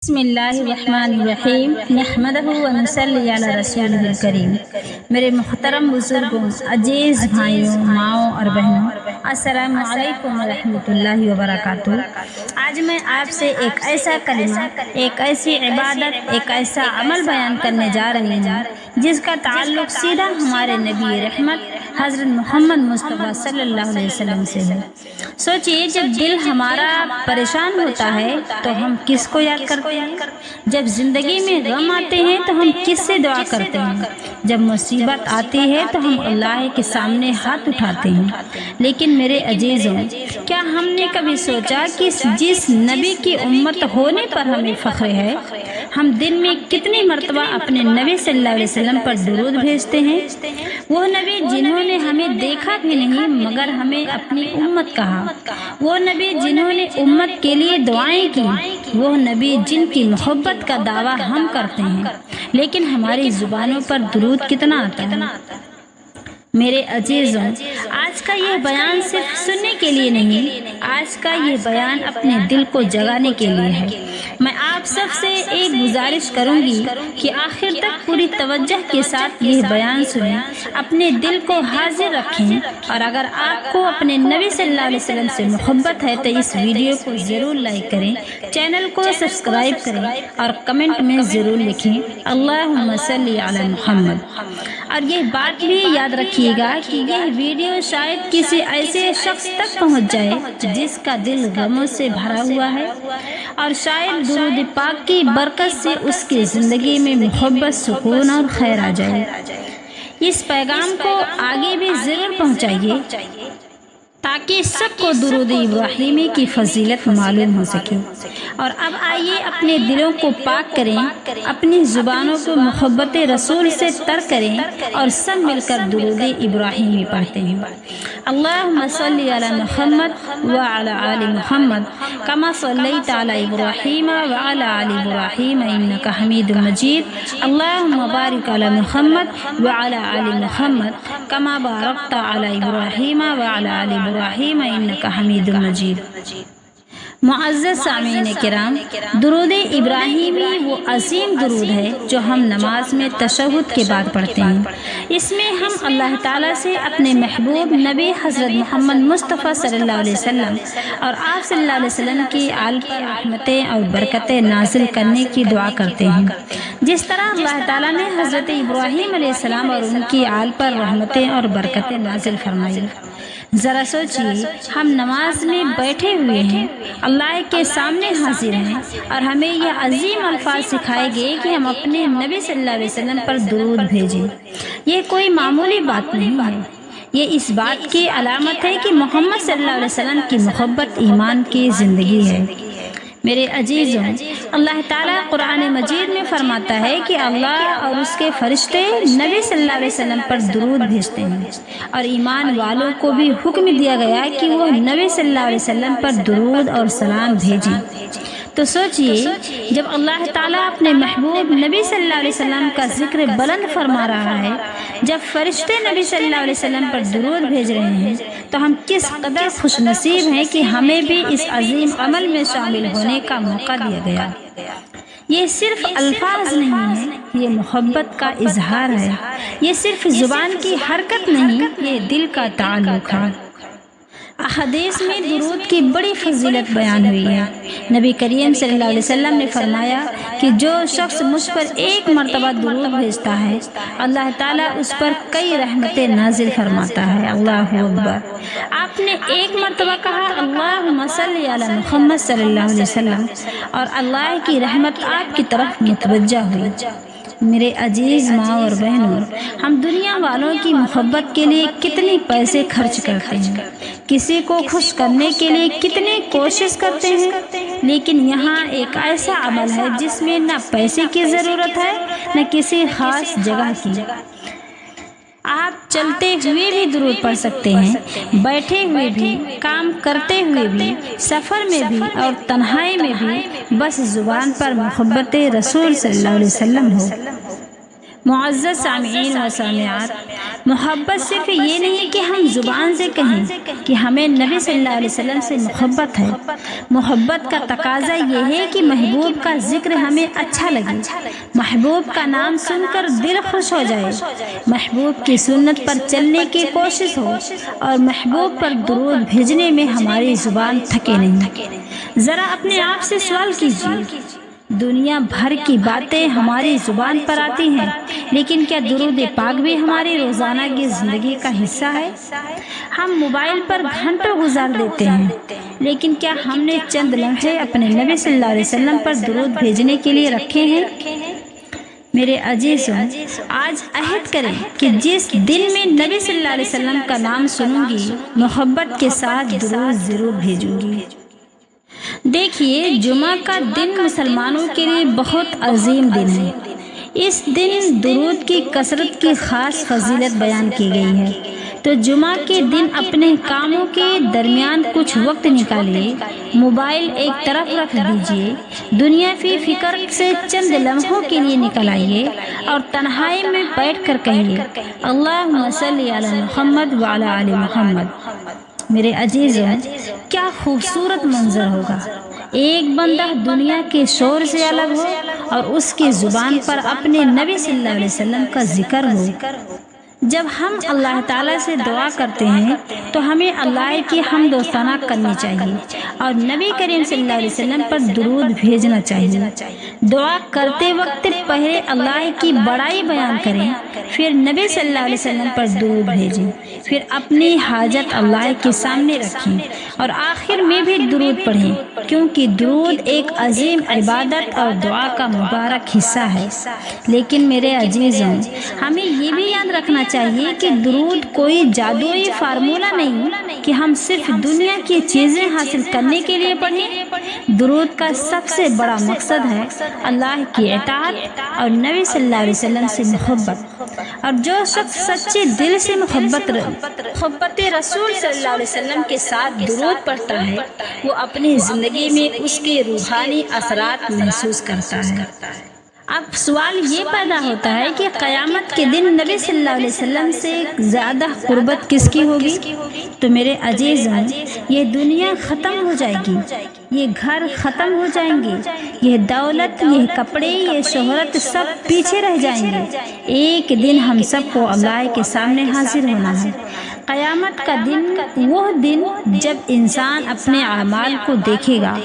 بسم اللہ الرحمن الرحیم نحمدہ و نصلی علی رسولہ الکریم۔ میرے محترم بزرگوں، عزیز بھائیوں، ماؤں اور بہنوں، السلام علیکم ورحمۃ اللہ وبرکاتہ۔ آج میں آپ سے ایک ایسا کلمہ، ایک ایسی عبادت، ایک ایسا عمل بیان کرنے جا رہی ہوں جس کا تعلق سیدھا ہمارے نبی رحمت حضرت محمد مصطفیٰ صلی اللہ علیہ وسلم سے ہے۔ سوچئے، جب دل ہمارا پریشان ہوتا ہے تو ہم کس کو یاد کرتے ہیں؟ جب زندگی میں غم آتے ہیں تو ہم کس سے دعا کرتے ہیں؟ جب مصیبت آتی ہے تو ہم اللہ کے سامنے ہاتھ اٹھاتے ہیں۔ لیکن میرے عزیزوں، کیا ہم نے کبھی سوچا کہ جس نبی کی امت ہونے پر ہمیں فخر ہے، ہم دن میں کتنی مرتبہ اپنے نبی صلی اللہ علیہ وسلم پر درود بھیجتے ہیں؟ وہ نبی جنہوں نے ہمیں دیکھا بھی نہیں مگر ہمیں اپنی امت کہا، وہ نبی جنہوں نے امت کے لیے دعائیں کی، وہ نبی جن کی محبت کا دعویٰ ہم کرتے ہیں، لیکن ہماری زبانوں پر درود کتنا آتا ہے؟ میرے عزیزوں، آج کا یہ بیان صرف سننے کے لیے نہیں، آج کا یہ بیان اپنے دل کو جگانے کے لیے ہے۔ میں آپ سب سے ایک گزارش کروں گی کہ آخر تک پوری توجہ کے ساتھ یہ بیان سنیں، اپنے دل کو حاضر رکھیں، اور اگر آپ کو اپنے نبی صلی اللہ علیہ وسلم سے محبت ہے تو اس ویڈیو کو ضرور لائک کریں، چینل کو سبسکرائب کریں اور کمنٹ میں ضرور لکھیں اللہم صلی علی محمد۔ اور یہ بات بھی یاد رکھیے گا کہ یہ ویڈیو شاید کسی ایسے شخص تک پہنچ جائے جس کا دل غموں سے بھرا ہوا ہے، اور شاید درود پاک کی برکت سے اس کی زندگی میں محبت، سکون اور خیر آ جائے۔ اس پیغام کو آگے بھی ضرور پہنچائیے تاکہ سب کو درود ابراہیمی کی فضیلت معلوم ہو سکے۔ اور اب آئیے اپنے دلوں کو پاک کریں، اپنی زبانوں کو محبت رسول سے تر کریں، اور سب مل کر درود ابراہیمی پڑھتے ہیں۔ اللہم صلی علی محمد وعلی آل محمد کما صلیت علی ابراہیم وعلی آل ابراہیم انک حمید مجید۔ اللہم بارک علی محمد وعلی آل محمد کما بارکت علی ابراہیم وعلی آل ابراہیم انک حمید مجید۔ معزز سامعین کرام، درود ابراہیمی وہ عظیم درود ہے جو ہم نماز میں تشہد کے بعد پڑھتے ہیں۔ اس میں ہم اللہ تعالیٰ سے اپنے محبوب نبی حضرت محمد مصطفیٰ صلی اللہ علیہ وسلم اور آپ صلی اللہ علیہ وسلم کی آل پر رحمتیں اور برکتیں نازل کرنے کی دعا کرتے ہیں، جس طرح اللہ تعالیٰ نے حضرت ابراہیم علیہ السلام اور ان کی آل پر رحمتیں اور برکتیں نازل فرمائی۔ ذرا سوچئے، ہم نماز میں بیٹھے ہوئے ہیں، اللہ کے سامنے حاضر ہیں، اور ہمیں یہ عظیم الفاظ سکھائے گئے کہ ہم اپنے نبی صلی اللہ علیہ وسلم پر درود بھیجیں۔ یہ کوئی معمولی بات نہیں ہے، یہ اس بات کی علامت ہے کہ محمد صلی اللہ علیہ وسلم کی محبت ایمان کی زندگی ہے۔ میرے عزیزوں، اللہ تعالیٰ قرآن مجید میں فرماتا ہے کہ اللہ اور اس کے فرشتے نبی صلی اللہ علیہ وسلم پر درود بھیجتے ہیں، اور ایمان والوں کو بھی حکم دیا گیا کہ وہ نبی صلی اللہ علیہ وسلم پر درود اور سلام بھیجیں۔ تو سوچئے، جب اللہ تعالیٰ اپنے محبوب نبی صلی اللہ علیہ وسلم کا ذکر بلند فرما رہا ہے، جب فرشتے نبی صلی اللہ علیہ وسلم پر درود بھیج رہے ہیں، تو ہم کس قدر خوش نصیب ہیں کہ ہمیں بھی اس عظیم عمل میں شامل ہونے کا موقع دیا گیا۔ یہ صرف الفاظ نہیں ہے، یہ محبت کا اظہار ہے، یہ صرف زبان کی حرکت نہیں، یہ دل کا تعلق ہے۔ احادیث میں درود کی بڑی فضیلت بیان ہوئی ہے۔ نبی کریم صلی اللہ علیہ وسلم نے فرمایا کہ جو شخص مجھ پر ایک مرتبہ درود بھیجتا ہے، اللہ تعالیٰ اس پر کئی رحمتیں نازل فرماتا ہے۔ اللہ اکبر۔ آپ نے ایک مرتبہ کہا اللہم صلی علی محمد صلی اللہ علیہ وسلم، اور اللہ کی رحمت آپ کی طرف متوجہ ہوئی۔ میرے عزیز ماں اور بہنوں، ہم دنیا والوں کی محبت کے لیے کتنے پیسے خرچ کرتے ہیں، کسی کو خوش کرنے کے لیے کتنی کوشش کرتے ہیں، لیکن یہاں ایک ایسا عمل ہے جس میں نہ پیسے کی ضرورت ہے نہ کسی خاص جگہ کی۔ آپ چلتے ہوئے بھی درود پڑھ سکتے ہیں، بیٹھے ہوئے بھی، کام کرتے ہوئے بھی، سفر میں بھی اور تنہائی میں بھی، بس زبان پر محبت رسول صلی اللہ علیہ وسلم ہو۔ معزز سامعین و سامعات، محبت صرف یہ نہیں کہ ہم زبان سے کہیں کہ ہمیں نبی صلی اللہ علیہ وسلم سے محبت ہے۔ محبت کا تقاضا یہ ہے کہ محبوب کا ذکر ہمیں اچھا لگے، محبوب کا نام سن کر دل خوش ہو جائے، محبوب کی سنت پر چلنے کی کوشش ہو، اور محبوب پر درود بھیجنے میں ہماری زبان تھکے نہیں۔ ذرا اپنے آپ سے سوال کیجیے، دنیا بھر کی باتیں ہماری زبان پر آتی ہیں، لیکن کیا درود پاک بھی ہماری روزانہ کی زندگی کا حصہ ہے؟ ہم موبائل پر گھنٹوں گزار دیتے ہیں، لیکن کیا ہم نے چند لمحے اپنے نبی صلی اللہ علیہ وسلم پر درود بھیجنے کے لیے رکھے ہیں؟ میرے عزیزوں، آج عہد کریں کہ جس دن میں نبی صلی اللہ علیہ وسلم کا نام سنوں گی، محبت کے ساتھ درود ضرور بھیجوں گی۔ دیکھیے، جمعہ کا دن مسلمانوں کے لیے بہت عظیم دن ہے۔ اس دن درود کی کثرت کی خاص فضیلت بیان کی گئی ہے، تو جمعہ کے دن اپنے کاموں کے درمیان کچھ وقت نکالیے، موبائل ایک طرف رکھ دیجیے، دنیا فی فکر سے چند لمحوں کے لیے نکل آئیے اور تنہائی میں بیٹھ کر کہیے، اللہم صلی علی محمد وعلی آل محمد۔ میرے عزیزوں، کیا خوبصورت منظر ہوگا، ایک بندہ دنیا کے شور سے الگ ہو اور اس کی زبان پر اپنے نبی صلی اللہ علیہ وسلم کا ذکر ہو۔ جب ہم اللہ تعالیٰ سے دعا کرتے ہیں تو ہمیں اللہ کی حمد و ثنا کرنی چاہیے اور نبی کریم صلی اللہ علیہ وسلم پر درود بھیجنا چاہیے۔ دعا کرتے وقت پہلے اللہ کی بڑائی بیان کریں، پھر نبی صلی اللہ علیہ وسلم پر درود بھیجیں، پھر اپنی حاجت اللہ کے سامنے رکھیں اور آخر میں بھی درود پڑھیں، کیونکہ درود ایک عظیم عبادت اور دعا کا مبارک حصہ ہے۔ لیکن میرے عزیزوں، ہمیں یہ بھی یاد رکھنا چاہیے کہ درود کوئی جادوئی فارمولہ نہیں کہ ہم صرف دنیا کی چیزیں حاصل کرنے کے لیے پڑھیں۔ درود کا سب سے بڑا مقصد ہے اللہ کی اطاعت اور نبی صلی اللہ علیہ وسلم سے محبت، اور جو شخص سچے دل سے محبت رسول صلی اللہ علیہ وسلم کے ساتھ درود پڑھتا ہے، وہ اپنی زندگی میں اس کے روحانی اثرات محسوس کرتا ہے۔ اب سوال یہ پیدا ہوتا ہے کہ قیامت کے دن نبی صلی اللہ علیہ وسلم سے زیادہ قربت کس کی ہوگی؟ تو میرے عزیزوں، یہ دنیا ختم ہو جائے گی، یہ گھر ختم ہو جائیں گے، یہ دولت، یہ کپڑے، یہ شہرت سب پیچھے رہ جائیں گے۔ ایک دن ہم سب کو اللہ کے سامنے حاضر ہونا ہے۔ قیامت کا دن وہ دن جب انسان اپنے اعمال کو دیکھے گا،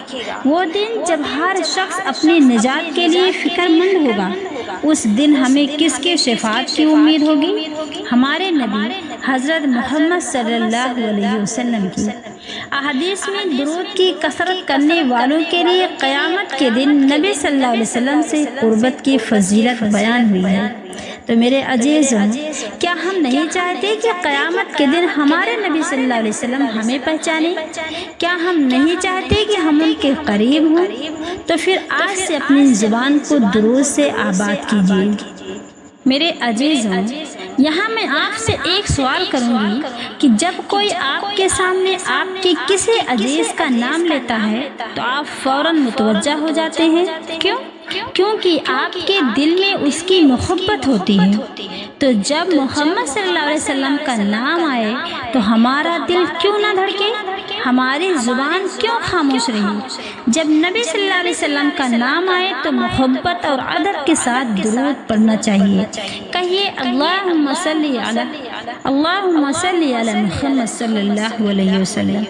وہ دن جب ہر شخص اپنی نجات کے لیے فکر مند ہوگا۔ اس دن ہمیں کس کے شفاعت کی امید ہوگی؟ ہمارے نبی حضرت محمد صلی اللہ علیہ وسلم کی۔ احادیث میں درود کی کثرت کرنے والوں کے لیے قیامت کے دن نبی صلی اللہ علیہ وسلم سے قربت کی فضیلت بیان ہوئی ہے۔ تو میرے عزیزوں، کیا ہم نہیں چاہتے کہ قیامت کے دن ہمارے نبی صلی اللہ علیہ وسلم ہمیں پہچانیں؟ کیا ہم نہیں چاہتے کہ ہم ان کے قریب ہوں؟ تو پھر آج سے اپنی زبان کو درود سے آباد کیجیے۔ میرے عزیزوں، یہاں میں آپ سے ایک سوال کروں گی کہ جب کوئی آپ کے سامنے آپ کے کسی عزیز کا نام لیتا ہے تو آپ فوراً متوجہ ہو جاتے ہیں، کیوں؟ کیونکہ آپ کے دل میں اس کی محبت ہوتی ہے۔ تو جب محمد صلی اللہ علیہ وسلم کا نام آئے تو ہمارا دل کیوں نہ دھڑکے، ہماری زبان کیوں خاموش رہی؟ جب نبی صلی اللہ علیہ وسلم کا نام آئے تو محبت اور ادب کے ساتھ درود پڑھنا چاہیے۔ کہیے، اللہم صلی علی محمد صلی اللہ علیہ وسلم۔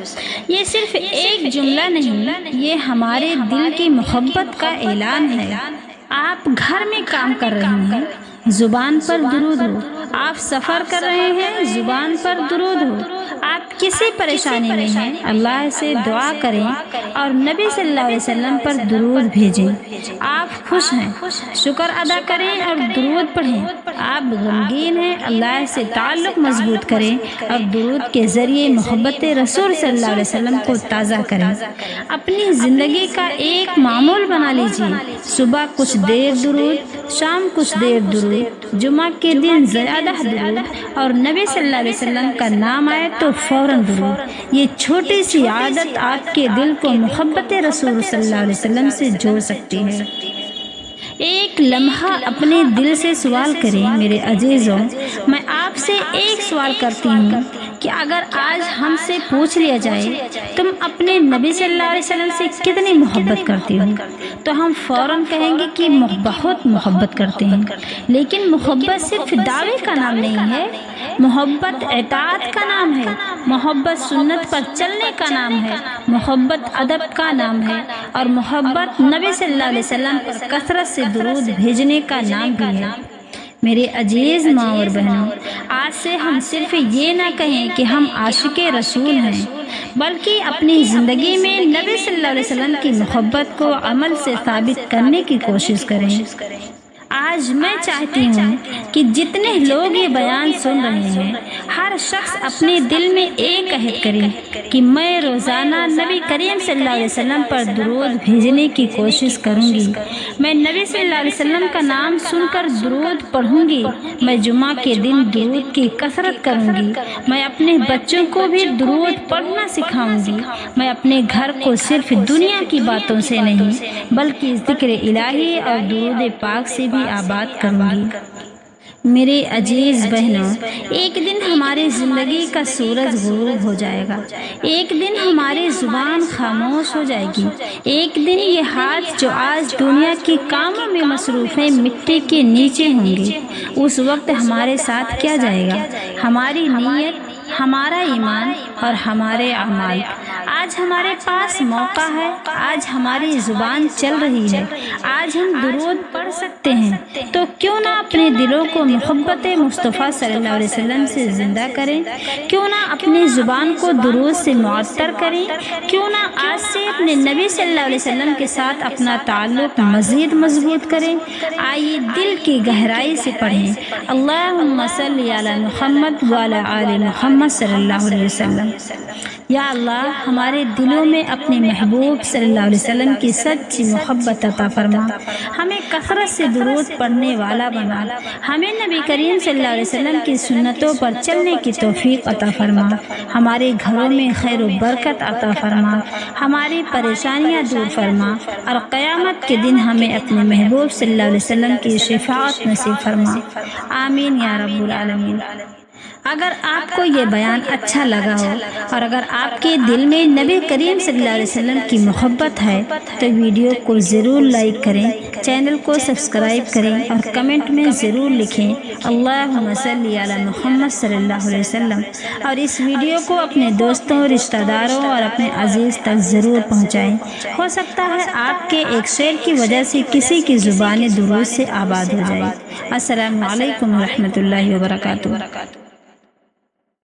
یہ صرف ایک جملہ نہیں، یہ ہمارے دل کی محبت کا اعلان ہے۔ آپ گھر میں کام کر رہے ہیں، زبان پر درود ہو۔ آپ سفر کر رہے ہیں، زبان پر درود ہو۔ آپ کسی پریشانی میں ہیں، اللہ سے دعا کریں اور نبی صلی اللہ علیہ وسلم پر درود بھیجیں۔ آپ خوش ہیں، شکر ادا کریں اور درود پڑھیں۔ آپ غمگین ہیں، اللہ سے تعلق مضبوط کریں اور درود کے ذریعے محبت رسول صلی اللہ علیہ وسلم کو تازہ کریں۔ اپنی زندگی کا ایک معمول بنا لیجیے، صبح کچھ دیر درود، شام کچھ دیر درود، جمعہ کے دن زیادہ درود، اور نبی صلی اللہ علیہ وسلم کا نام آئے تو فوراً درود۔ یہ چھوٹی سی عادت آپ کے دل کو محبت رسول صلی اللہ علیہ وسلم سے جوڑ سکتی ہے۔ ایک لمحہ اپنے دل سے سوال کریں میرے عزیزوں، میں آپ سے ایک سوال کرتی ہوں کہ اگر آج ہم سے پوچھ لیا جائے تم اپنے نبی صلی اللہ علیہ وسلم سے کتنی محبت کرتی ہو، تو ہم فوراً کہیں گے کہ بہت محبت کرتے ہیں۔ لیکن محبت صرف دعوے کا نام نہیں ہے، محبت اطاعت کا نام ہے، محبت سنت پر چلنے کا نام ہے، محبت ادب کا نام ہے، اور محبت نبی صلی اللہ علیہ وسلم پر کثرت سے درود بھیجنے کا نام بھی ہے۔ میرے عزیز ماں اور بہنوں، آج سے ہم صرف یہ نہ کہیں کہ ہم عاشق رسول ہیں، بلکہ اپنی زندگی میں نبی صلی اللہ علیہ وسلم کی محبت کو عمل سے ثابت کرنے کی کوشش کریں۔ آج میں چاہتی ہوں کہ جتنے لوگ یہ بیان سن رہے ہیں، ہر شخص اپنے دل میں ایک عہد کرے کہ میں روزانہ نبی کریم صلی اللہ علیہ وسلم پر درود بھیجنے کی کوشش کروں گی، میں نبی صلی اللہ علیہ وسلم کا نام سن کر درود پڑھوں گی، میں جمعہ کے دن درود کی کثرت کروں گی، میں اپنے بچوں کو بھی درود پڑھنا سکھاؤں گی، میں اپنے گھر کو صرف دنیا کی باتوں سے نہیں بلکہ ذکر الہی اور درود پاک سے بھی آباد کروں گی۔ میرے عزیز بہنوں، ایک دن ہماری زندگی کا سورج غروب ہو جائے گا، ایک دن ہماری زبان خاموش ہو جائے گی، ایک دن یہ ہاتھ جو آج دنیا کے کاموں میں مصروف ہیں مٹی کے نیچے ہوں گے۔ اس وقت ہمارے ساتھ کیا جائے گا؟ ہماری نیت، ہمارا ایمان اور ہمارے اعمال۔ آج ہمارے پاس موقع ہے، آج ہماری زبان چل رہی ہے، آج ہم درود پڑھ سکتے ہیں، تو کیوں نہ اپنے دلوں کو محبت مصطفیٰ صلی اللہ علیہ وسلم سے زندہ کریں؟ کیوں نہ اپنی زبان کو درود سے معطر کریں؟ کیوں نہ آج سے اپنے نبی صلی اللہ علیہ وسلم کے ساتھ اپنا تعلق مزید مضبوط کریں؟ آئیے دل کی گہرائی سے پڑھیں، اللہم صلی علی محمد وعلی آل محمد صلی اللہ علیہ وسلم۔ یا اللہ، ہمارے دلوں میں اپنے محبوب صلی اللہ علیہ وسلم کی سچی محبت عطا فرما، ہمیں کثرت سے درود پڑھنے والا بنا، ہمیں نبی کریم صلی اللہ علیہ وسلم کی سنتوں پر چلنے کی توفیق عطا فرما، ہمارے گھروں میں خیر و برکت عطا فرما، ہماری پریشانیاں دور فرما، اور قیامت کے دن ہمیں اپنے محبوب صلی اللہ علیہ وسلم کی شفاعت نصیب فرما، آمین یا رب العالمین۔ اگر آپ کو یہ بیان اچھا لگا ہو اور اگر آپ کے دل میں نبی کریم صلی اللہ علیہ وسلم کی محبت ہے تو ویڈیو کو ضرور لائک کریں، چینل کو سبسکرائب کریں اور کمنٹ میں ضرور لکھیں اللہم صلی علی محمد صلی اللہ علیہ وسلم، اور اس ویڈیو کو اپنے دوستوں، رشتہ داروں اور اپنے عزیز تک ضرور پہنچائیں۔ ہو سکتا ہے آپ کے ایک شیئر کی وجہ سے کسی کی زبان درود سے آباد ہو جائے۔ السلام علیکم ورحمۃ اللہ وبرکاتہ۔